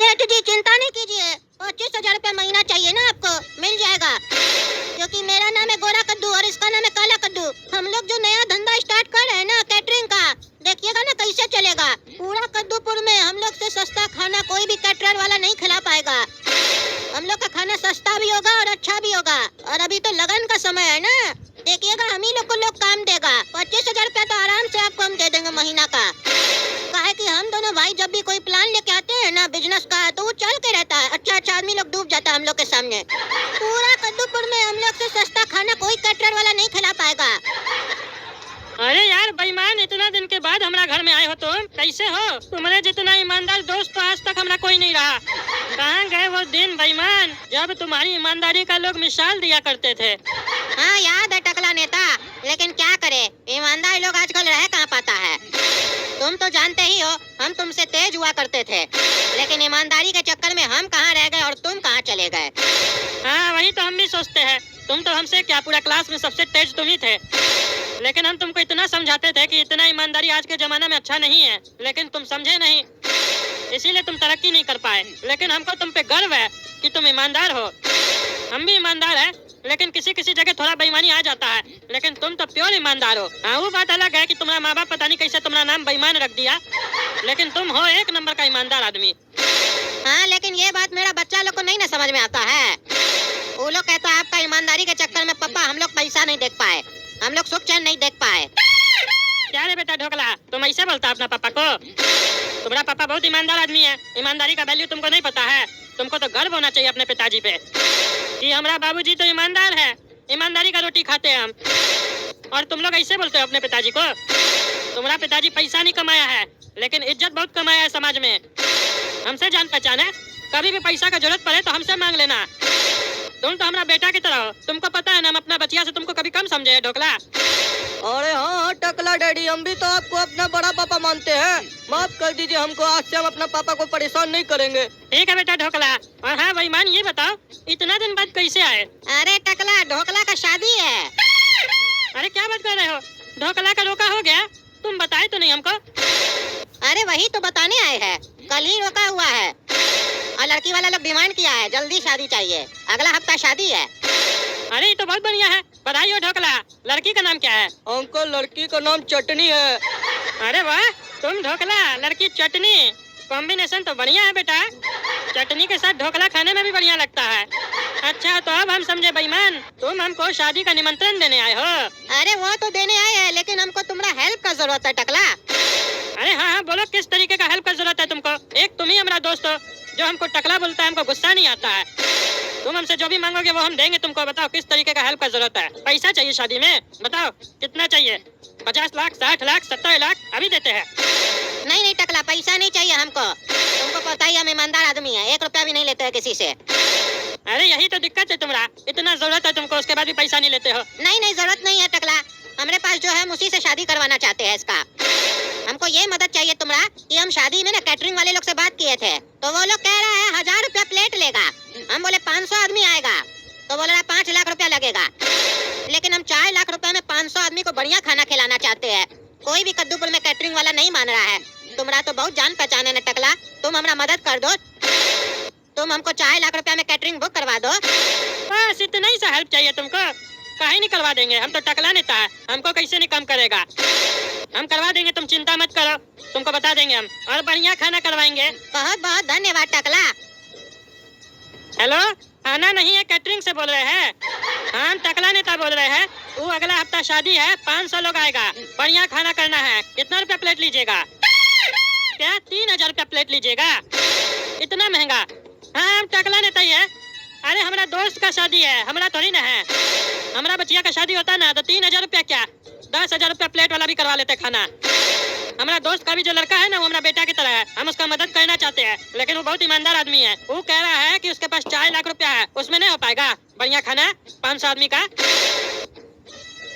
सेठ जी चिंता नहीं कीजिए, 25,000 रुपया महीना चाहिए ना आपको, मिल जाएगा। क्योंकि मेरा नाम है गोरा कद्दू और इसका नाम है काला कद्दू। हम लोग जो नया धंधा स्टार्ट कर रहे हैं ना कैटरिंग का, देखिएगा ना कैसे चलेगा। पूरा कद्दूपुर में हम लोग से सस्ता खाना कोई भी कैटरर वाला नहीं खिला पाएगा। हम लोग का खाना सस्ता भी होगा और अच्छा भी होगा। और अभी तो लगन का समय है ना, देखिएगा हम ही लोग को लोग काम देगा। 25,000 रुपया तो आराम से आपको हम दे देंगे महीना का। काहे कि हम दोनों भाई जब भी कोई प्लान लेके आते हैं ना बिजनेस का, तो वो चल के रहता है। अच्छा अच्छा आदमी लोग डूब जाता है हम लोग के सामने। पूरा कद्दूपुर में हम लोग से सस्ता खाना कोई कैटरर वाला नहीं खिला पाएगा। अरे यार बेईमान, इतना दिन के बाद हमारा घर में आए हो तुम, कैसे हो? तुम्हारे जितना ईमानदार दोस्त तो आज तक हमारा कोई नहीं रहा। कहाँ गए वो दिन बेईमान जब तुम्हारी ईमानदारी का लोग मिसाल दिया करते थे? हाँ याद है टकला नेता, लेकिन क्या करे, ईमानदार लोग आजकल रह कहाँ पाता है। तुम तो जानते ही हो हम तुमसे तेज हुआ करते थे, लेकिन ईमानदारी के चक्कर में हम कहाँ रह गए और तुम कहाँ चले गए। हाँ वही तो हम भी सोचते हैं। तुम तो हमसे क्या, पूरा क्लास में सबसे तेज तुम ही थे। लेकिन हम तुमको इतना समझाते थे कि इतना ईमानदारी आज के जमाना में अच्छा नहीं है, लेकिन तुम समझे नहीं, इसीलिए तुम तरक्की नहीं कर पाए। लेकिन हमको तुम पे गर्व है कि तुम ईमानदार हो। हम भी ईमानदार है, लेकिन किसी किसी जगह थोड़ा बेईमानी आ जाता है, लेकिन तुम तो प्योर ईमानदार हो। हाँ वो बात अलग है कि तुम्हारा माँ बाप पता नहीं कैसे तुम्हारा नाम बेईमान रख दिया, लेकिन तुम हो एक नंबर का ईमानदार आदमी। हाँ लेकिन ये बात मेरा बच्चा लोग को नहीं ना समझ में आता है। वो लोग कहता है आपका ईमानदारी के चक्कर में पापा हम लोग पैसा नहीं देख पाए, हम लोग सुख चैन नहीं देख पाए। क्या रे बेटा ढोकला, तुम ऐसे बोलता अपना पापा को? तुम्हारा पापा बहुत ईमानदार आदमी है। ईमानदारी का वैल्यू तुमको नहीं पता है। तुमको तो गर्व होना चाहिए अपने पिताजी पे कि हमारा बाबूजी तो ईमानदार है, ईमानदारी का रोटी खाते हैं हम। और तुम लोग ऐसे बोलते हो अपने पिताजी को? तुम्हारा पिताजी पैसा नहीं कमाया है, लेकिन इज्जत बहुत कमाया है समाज में। हमसे जान पहचान है, कभी भी पैसा का जरूरत पड़े तो हमसे मांग लेना। तुम तो हमारा बेटा की तरह हो, तुमको पता है ना हम अपना बचिया से तुमको कभी कम समझे है ढोकला। अरे हाँ टकला डैडी, हम भी तो आपको अपना बड़ा पापा मानते हैं। माफ कर दीजिए हमको, आज से हम अपना पापा को परेशान नहीं करेंगे। ठीक है बेटा ढोकला। और हाँ बेईमान ये बताओ, इतना दिन बाद कैसे आए? अरे टकला ढोकला का शादी है। अरे क्या बात कर रहे हो? ढोकला का रोका हो गया? तुम बताए तो नहीं हमको। अरे वही तो बताने आए हैं, कल ही रोका हुआ है और लड़की वाला लोग डिमांड किया है जल्दी शादी चाहिए, अगला हफ्ता शादी है। अरे ये तो बहुत बढ़िया है, बधाई हो ढोकला। लड़की का नाम क्या है? अंकल लड़की का नाम चटनी है। अरे वाह, तुम ढोकला लड़की चटनी, कॉम्बिनेशन तो बढ़िया है बेटा। चटनी के साथ ढोकला खाने में भी बढ़िया लगता है। अच्छा तो अब हम समझे बेईमान, तुम हमको शादी का निमंत्रण देने आए हो? अरे वो तो देने आए हैं, लेकिन हमको तुम्हारा हेल्प का जरूरत है टकला। अरे हाँ हाँ बोलो, किस तरीके का हेल्प का जरूरत है तुमको? एक तुम ही हमारा दोस्त हो जो हमको टकला बोलता है, हमको गुस्सा नहीं आता है। तुम हमसे जो भी मांगोगे वो हम देंगे तुमको। बताओ किस तरीके का हेल्प का जरूरत है? पैसा चाहिए शादी में? बताओ कितना चाहिए? 50 लाख, 60 लाख, 70 लाख? अभी देते हैं। नहीं नहीं टकला, पैसा नहीं चाहिए हमको। तुमको पता ही हम ईमानदार आदमी है, 1 रुपया भी नहीं लेते हैं किसी से। अरे यही तो दिक्कत है तुम्हारा, इतना जरूरत है तुमको, उसके बाद भी पैसा नहीं लेते हो। नहीं नहीं जरूरत नहीं है टकला, हमारे पास जो है हम उसी से शादी करवाना चाहते हैं इसका। हमको ये मदद चाहिए तुम्हारा कि हम शादी में ना कैटरिंग वाले लोग से बात किए थे, तो वो लोग कह रहा है 1000 रुपया प्लेट लेगा। हम बोले 500 आदमी आएगा, तो बोल रहा 5 लाख रुपया लगेगा। लेकिन हम 4 लाख रुपया में 500 आदमी को बढ़िया खाना खिलाना चाहते हैं। कोई भी कद्दूपुर में कैटरिंग वाला नहीं मान रहा है। तुम्हारा तो बहुत जान पहचान है न टकला, तुम हमारा मदद कर दो। तुम हमको 4 लाख रुपया में कैटरिंग बुक करवा दो। बस इतना ही सा हेल्प चाहिए तुमको? काहे नहीं करवा देंगे, हम तो टकला नेता है, हमको कैसे नहीं कम करेगा। हम करवा देंगे, तुम चिंता मत करो, तुमको बता देंगे हम, और बढ़िया खाना करवाएंगे। बहुत बहुत धन्यवाद टकला। हेलो, खाना नहीं है, कैटरिंग से बोल रहे हैं? हाँ हम टकला नेता बोल रहे हैं। वो अगला हफ्ता शादी है, 500 लोग आएगा, बढ़िया खाना करना है। कितना रुपया प्लेट लीजिएगा? क्या 3000 रुपया प्लेट लीजिएगा? इतना महंगा? हाँ हम टकला नेता ही है। अरे हमारा दोस्त का शादी है, हमारा थोड़ी ना है। हमारा बचिया का शादी होता ना तो 3000 रुपया क्या 10,000 रुपया प्लेट वाला भी करवा लेते खाना। हमारा दोस्त का भी जो लड़का है ना वो हमारा बेटा की तरह है, हम उसका मदद करना चाहते हैं, लेकिन वो बहुत ईमानदार आदमी है। वो कह रहा है कि उसके पास 4 लाख रुपया है, उसमें नहीं हो पाएगा बढ़िया खाना 500 आदमी का।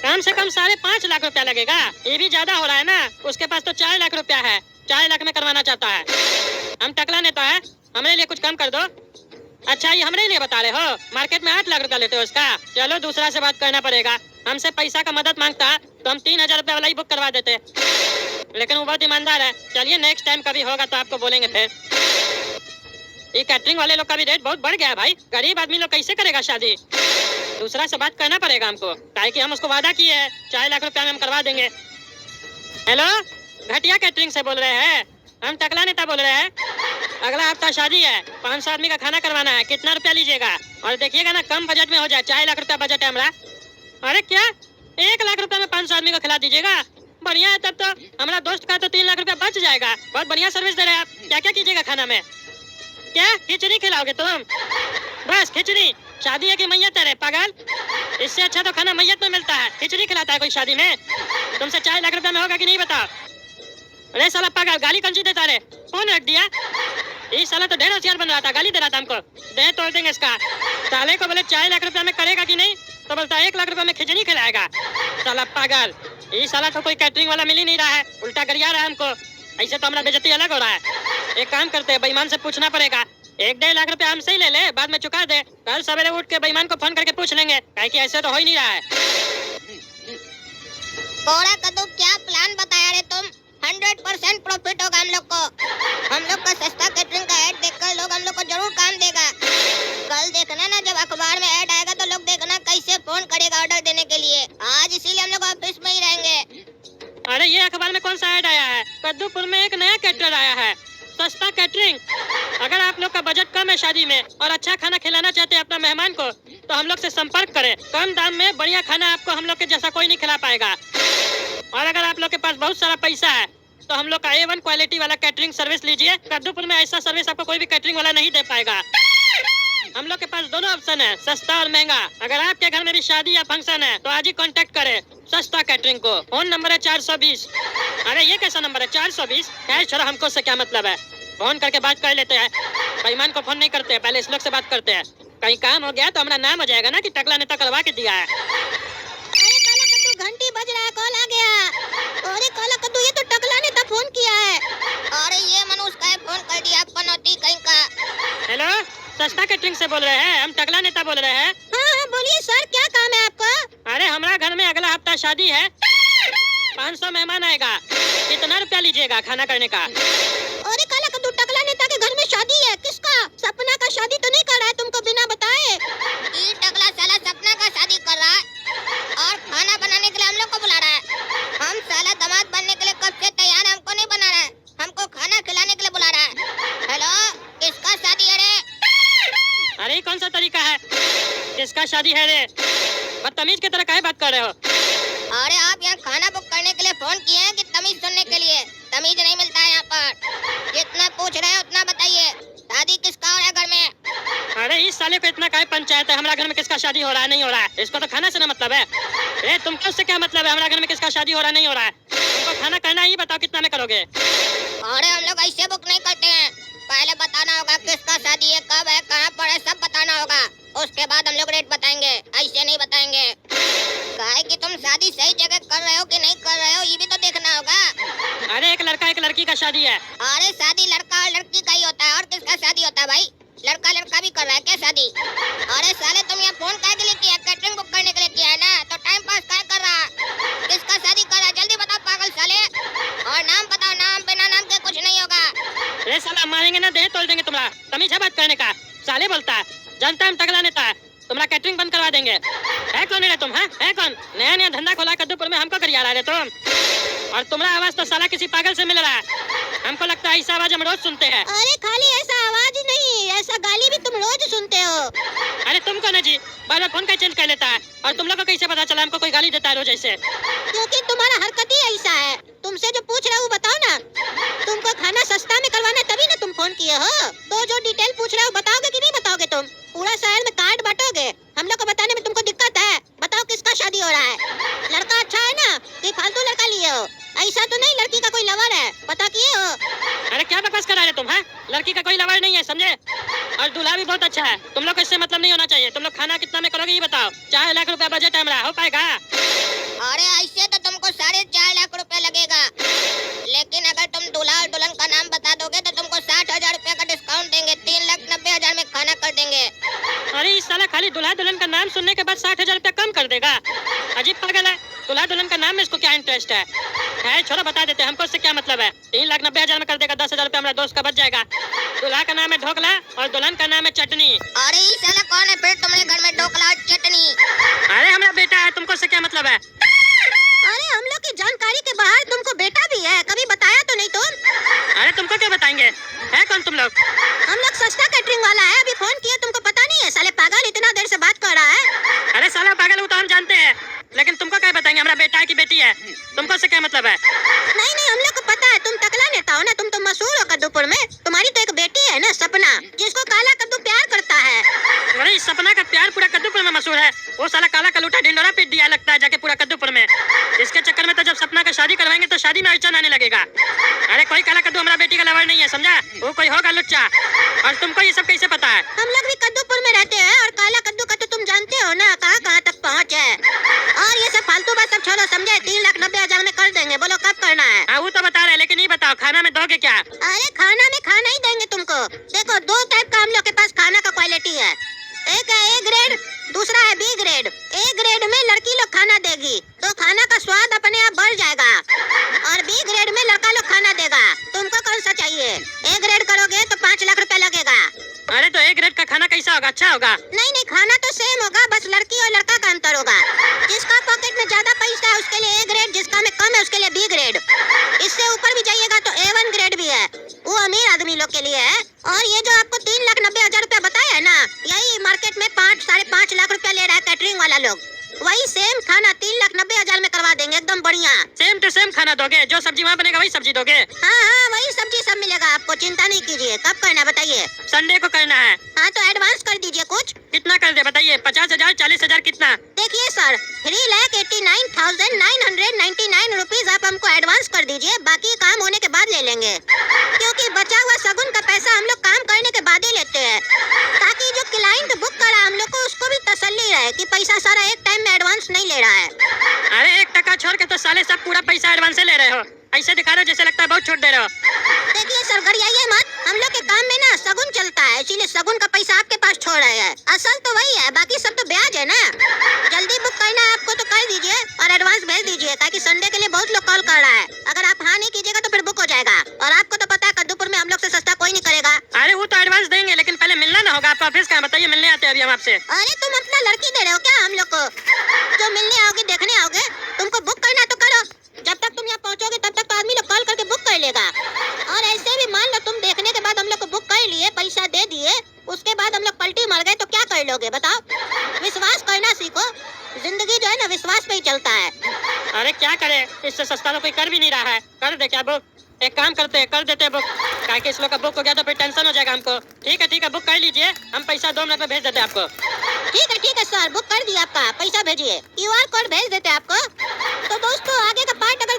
कम से कम 5.5 लाख रुपया लगेगा, ये भी ज्यादा हो रहा है ना। उसके पास तो 4 लाख रुपया है, 4 लाख में करवाना चाहता है। हम टकला नेता है, हमारे लिए कुछ कम कर दो। अच्छा ये हमरे लिए बता रहे हो? मार्केट में 8 लाख रुपया लेते हो इसका। चलो दूसरा से बात करना पड़ेगा। हमसे पैसा का मदद मांगता तो हम 3000 रुपया वाला ही बुक करवा देते, लेकिन वो बहुत ईमानदार है। चलिए नेक्स्ट टाइम कभी होगा तो आपको बोलेंगे फिर। ये कैटरिंग वाले लोग का भी रेट बहुत बढ़ गया है भाई। गरीब आदमी लोग कैसे करेगा शादी? दूसरा से बात करना पड़ेगा हमको, काहे कि हम उसको वादा किए हैं 4 लाख रुपया में हम करवा देंगे। हेलो, घटिया कैटरिंग से बोल रहे हैं? हम टकला नेता बोल रहे हैं। अगला हफ्ता शादी है, 500 आदमी का खाना करवाना है, कितना रुपया लीजिएगा? और देखिएगा ना कम बजट में हो जाए, 4 लाख रुपया बजट है हमारा। अरे क्या 1 लाख रुपया में 500 आदमी को खिला दीजिएगा? बढ़िया है, तब तो हमारा दोस्त का तो 3 लाख रुपया बच जाएगा। बहुत बढ़िया सर्विस दे रहे हैं आप। क्या क्या कीजिएगा खाना में? क्या खिचड़ी खिलाओगे तुम? बस खिचड़ी? शादी है कि मैयत है रे पागल? इससे अच्छा तो खाना मैयत में मिलता है, खिचड़ी खिलाता है कोई शादी में? तुमसे 4 लाख रुपया में होगा कि नहीं बताओ? अरे साला पागल, गाली कौन सी देता रे? फोन रख दिया। ये साला तो ढेर होशियार बन रहा था, गाली दे रहा था हमको। दे तोड़ देंगे इसका। साले को बोले 4 लाख रुपया में करेगा कि नहीं, तो बोलता 1 लाख रुपया में खिचड़ी खिलाएगा। साला पागल, ये साला तो कोई कैटरिंग वाला मिल ही नहीं रहा है, उल्टा गरिया रहा है हमको। ऐसे तो हमारा बेइज्जती अलग हो रहा है। एक काम करते हैं, बेईमान से पूछना पड़ेगा। 1-1.5 लाख रुपया हमसे ही ले ले, बाद में चुका दे। कल सवेरे उठ के बेईमान को फोन करके पूछ लेंगे, काहे कि ऐसे तो हो ही नहीं रहा है। गोरा कद्दू, क्या प्लान बताया रे तुम? 100% प्रॉफिट होगा हम लोग को। हम लोग का सस्ता कैटरिंग का ऐड देखकर लोग हम लोग को जरूर काम देगा। कल देखना ना, जब अखबार में ऐड आएगा तो लोग देखना कैसे फोन करेगा ऑर्डर देने के लिए। आज इसीलिए हम लोग ऑफिस में ही रहेंगे। अरे ये अखबार में कौन सा ऐड आया है? कद्दूपुर में एक नया कैटरर आया है, सस्ता कैटरिंग। अगर आप लोग का बजट कम है शादी में और अच्छा खाना खिलाना चाहते हैं अपना मेहमान को, तो हम लोग से संपर्क करें। कम दाम में बढ़िया खाना आपको हम लोग के जैसा कोई नहीं खिला पाएगा। और अगर आप लोग के पास बहुत सारा पैसा है तो हम लोग का A1 क्वालिटी वाला कैटरिंग सर्विस लीजिए। कद्दूपुर में ऐसा सर्विस आपको कोई भी कैटरिंग वाला नहीं दे पाएगा। हम लोग के पास दोनों ऑप्शन है, सस्ता और महंगा। अगर आपके घर में भी शादी या फंक्शन है तो आज ही कांटेक्ट करें सस्ता कैटरिंग को। फोन नंबर है 420। अरे ये कैसा नंबर है 420? क्या छोरा, हमको से क्या मतलब है? फोन करके बात कर लेते हैं, बेईमान को फोन नहीं करते हैं, पहले इस लोग से बात करते हैं। कहीं काम हो गया तो हमारा नाम हो जाएगा ना कि टकला नेता करवा के दिया है। अरे काला कद्दू, घंटी बज रहा है, कॉल आ गया। अरे काला कद्दू, ये तो टकला ने तो फोन किया है। अरे ये मनुष्य का फोन कर दिया, पनौती कहीं का। हेलो, सस्ता कैटरिंग से बोल रहे हैं? हम टकला नेता बोल रहे हैं। हाँ, बोलिए सर, क्या काम है आपको? अरे हमारा घर में अगला हफ्ता शादी है, 500 मेहमान आएगा, कितना रुपया लीजिएगा खाना करने का? अरे काला कद्दू, टकला नेता के घर में शादी है, किसका? सपना का शादी तो नहीं कर रहा है तुमको बिना बताए? ये टकला साला सपना का शादी कर रहा है और खाना बनाने के लिए हम लोग को बुला रहा है। हम साला दामाद बनने के लिए कब से तैयार है, हमको नहीं बना रहा है, हमको खाना खिलाने के लिए बुला रहा है। हेलो, किसका शादी है रे? अरे कौन सा तरीका है, किसका शादी है रे? बदतमीज की तरह काहे बात कर रहे हो? अरे आप यहाँ खाना बुक करने के लिए फोन किए हैं कि तमीज सुनने के लिए? तमीज नहीं मिलता है यहाँ पर। जितना पूछ रहे हैं उतना बताइए। शादी किसका हो रहा है घर में? अरे इस साले को इतना काहे पंचायत है हमारा घर में किसका शादी हो रहा है नहीं हो रहा है? इसको तो खाना से ना मतलब है। ए तुमको उससे क्या मतलब है हमारा घर में किसका शादी हो रहा है नहीं हो रहा है? तुमको खाना करना ही, बताओ कितना में करोगे? अरे हम लोग ऐसे बुक नहीं करते हैं, पहले बताना होगा किसका शादी है, कब है, कहाँ पर है, सब बताना होगा। उसके बाद हम लोग रेट बताएंगे, ऐसे नहीं बताएंगे। काहे कि तुम शादी सही जगह कर रहे हो कि नहीं कर रहे हो, ये भी तो देखना होगा। अरे एक लड़का एक लड़की का शादी है। अरे शादी लड़का और लड़की का ही होता है, और किसका शादी होता है भाई? लड़का लड़का भी कर रहा है क्या शादी? अरे साले, तुम यहाँ फोन काहे के लिए किया? कैटरिंग बुक करने के लिए किया है ना, तो टाइम पास काहे कर रहा है? किसका शादी कर रहा है, जल्दी बताओ पागल साले। और नाम बताओ, नाम बिना नाम के कुछ नहीं होगा। अरे साला मारेंगे ना, दे तोड़ देंगे तुम्हारा। तमीज है बात करने का? साले बोलता है, जानता हम टकला नेता है, तुम्हारा कैटरिंग बंद करवा देंगे। है कौन रे तुम? है कौन? नया नया धंधा खोला कद्दूपुर में, हमको करिया रहा है तुम। और तुम्हारा आवाज तो साला किसी पागल से मिल रहा है। हमको लगता है ऐसा आवाज हम रोज सुनते हैं। अरे खाली ऐसा आवाज ही नहीं, ऐसा गाली भी तुम रोज सुनते हो। अरे तुमको ना जी, बार बार फोन का चेंज कर लेता है। और तुम लोग को कैसे पता चला हमको कोई गाली देता है रोज ऐसे? क्योंकि तुम्हारा हरकत ही ऐसा है। तुमसे जो पूछ रहा हूँ बताओ ना, तुमको खाना सस्ता में करवाना है तभी ना तुम फोन किए हो। तो जो डिटेल पूछ रहे हो बताओगे कि नहीं बताओगे? तुम पूरा शहर में कार्ड बांटोगे, हम लोग को बताने में तुमको दिक्कत है। बताओ किसका शादी हो रहा है? लड़का अच्छा है ना कि फालतू लड़का लिए हो? ऐसा तो नहीं लड़की का कोई लवर है, पता किए हो? अरे क्या बकवास करा रहे तुम? हैं, लड़की का कोई लवर नहीं है, समझे? और दूल्हा भी बहुत अच्छा है। तुम लोग को इससे मतलब नहीं होना चाहिए। तुम लोग खाना कितना में करोगे ये बताओ। 4 लाख रुपया बजट है हमारा, हो पाएगा? अरे ऐसे तो तुमको 4.5 लाख रुपया लगेगा, लेकिन अगर तुम दूल्हा और दुल्हन का नाम बता दोगे तो तुमको 60,000 रुपया का डिस्काउंट देंगे। 3,90,000 में खाना कर देंगे। अरे इस साला खाली दूल्हा दुल्हन का नाम सुनने के बाद 60,000 रुपया कम कर देगा। अजीब पागल है। दूल्हा दुल्हन का नाम में इसको क्या इंटरेस्ट है? है छोड़ो, बता देते हमको इससे क्या मतलब है। 3,90,000 में कर देगा, 10,000 रुपया हमारा दोस्त का बच जाएगा। दूल्हा का नाम है ढोकला और दुल्हन का नाम है चटनी। अरे ये साला कौन है फिर तुम्हारे घर में ढोकला और चटनी? अरे हमारा बेटा है, तुमको इससे क्या मतलब है? अरे हम लोग की जानकारी के बाहर तुमको बेटा भी है, कभी बताया तो नहीं तुम? अरे तुमको क्या बताएंगे? है कौन तुम लोग? हम लोग सस्ता कैटरिंग वाला है, अभी फोन किया तुमको पता नहीं है? साले पागल इतना देर से बात कर रहा है। अरे साला पागल हूँ तो हम जानते हैं, लेकिन तुमको क्या बताएंगे हमारा बेटा है कि बेटी है? तुमको इससे क्या मतलब है? नहीं हम लोग को पता है, तुम टकला नेता हो ना, तुम तो मशहूर हो कद्दूपुर में। तुम्हारी तो एक बेटी है ना, सपना, जिसको काला कद्दू प्यार करता है। अरे इस सपना का प्यार पूरा कद्दूपुर में मशहूर है। वो साला काला कलूटा ढिंडोरा पीट दिया लगता है जाके पूरा कद्दूपुर में। इसके चक्कर में तो जब सपना का शादी करवाएंगे तो शादी में अड़चन आने लगेगा। अरे कोई काला कद्दू हमारा बेटी का लवर नहीं है, समझा? वो कोई होगा लुच्चा। और तुमको ये सब कैसे पता है? हम लोग भी कद्दूपुर में रहते हैं और काला कद्दू का तो तुम जानते हो ना, कहाँ कहाँ तक पहुँच है। और ये सब फालतू बात सब छोड़ो, समझे? 3,90,000 में कर देंगे, बोलो कब करना है? हाँ वो तो बता रहे, लेकिन ये बताओ खाना में दोगे क्या? अरे खाना में खाना ही देंगे तुमको। देखो 2 टाइप का हम लोग के पास खाना का क्वालिटी है। एक है ए ग्रेड, दूसरा है बी ग्रेड। ए ग्रेड में लड़की लोग खाना देगी तो खाना का स्वाद अपने आप बढ़ जाएगा, और बी ग्रेड में लड़का लोग खाना देगा। तुमको कौन सा चाहिए? ए ग्रेड करोगे तो 5 लाख रुपया लगेगा। अरे तो ए ग्रेड का खाना कैसा होगा? अच्छा होगा? नहीं खाना तो सेम होगा, बस लड़की और लड़का का अंतर होगा। जिसका पॉकेट में ज्यादा पैसा है उसके लिए ए ग्रेड, जिसका में कम है उसके लिए बी ग्रेड। इससे ऊपर भी जाइएगा तो A1 ग्रेड भी है, वो अमीर आदमी लोग के लिए है। और ये जो आपको 3,90,000 रुपया बताया है ना, यही मार्केट में 5-5.5 लाख रुपया ले रहा है कैटरिंग वाला लोग। वही सेम खाना 3,90,000 में करवा देंगे, एकदम बढ़िया। सेम टू सेम खाना दोगे? जो सब्जी वहाँ बनेगा वही सब्जी दोगे? हाँ वही सब्जी सब मिलेगा आपको, चिंता नहीं कीजिए। कब करना है बताइए? संडे को करना है। हाँ तो एडवांस कर दीजिए कुछ। कितना कर दे बताइए? 50,000, 40,000, कितना? देखिए सर, 3,89,999 रुपीज आप हमको एडवांस कर दीजिए, बाकी काम होने के बाद ले लेंगे। क्योंकि बचा हुआ सगुन का पैसा हम लोग काम करने के बाद ही लेते हैं, ताकि जो क्लाइंट बुक करा हम लोग को उसको भी तसल्ली रहे कि पैसा सारा एक टाइम में एडवांस नहीं ले रहा है। अरे 1 टका छोड़ के तो साले सब पूरा पैसा एडवांस से ले रहे हो। ऐसे दिखा रहे हो जैसे लगता है बहुत छूट दे रहे हो। देखिए सर, गरियाइए मत, हम लोग के काम में ना सगुन चलता है, इसीलिए सगुन का पैसा आपके पास छोड़ रहे हैं। असल तो वही है, बाकी सब तो ब्याज है ना। जल्दी बुक करना है आपको तो कर दीजिए और एडवांस भेज दीजिए, ताकि संडे के लिए बहुत लोग कॉल कर रहा है। अगर आप हाँ नहीं कीजिएगा तो फिर बुक हो जाएगा, और आपको तो पता है कद्दूपुर में हम लोग से सस्ता कोई नहीं करेगा। अरे वो तो एडवांस देंगे, लेकिन पहले मिलना ना होगा। आपका ऑफिस कहाँ बताइए? मिलने आते हैं अभी हम आपसे। अरे तुम अपना लड़की दे रहे हो क्या हम लोग को? जो मिलने आओगे देखने आओगे, तुमको बुक करना तो करो। जब तक तुम यहाँ पहुँचोगे तब तक तो आदमी लोग कॉल करके बुक कर लेगा। और ऐसे भी मान लो तुम देखने के बाद हम लोग को बुक कर लिए, पैसा दे दिए, उसके बाद हम लोग पलटी मार गए तो क्या कर लोगे बताओ? विश्वास करना सीखो, जिंदगी जो है ना विश्वास पे ही चलता है। अरे क्या करे, इससे सस्ता तो कोई कर भी नहीं रहा है। कर दे क्या बुक? एक काम करते हैं, कर देते बुक, क्या कि इस लोग का बुक हो गया तो फिर टेंशन हो जाएगा हमको। ठीक है बुक कर लीजिए, हम पैसा 2 मिनट में भेज देते हैं आपको। ठीक है सर, बुक कर दिया आपका, पैसा भेजिए, QR कोड भेज देते हैं आपको। तो दोस्तों आगे का पार्ट अगर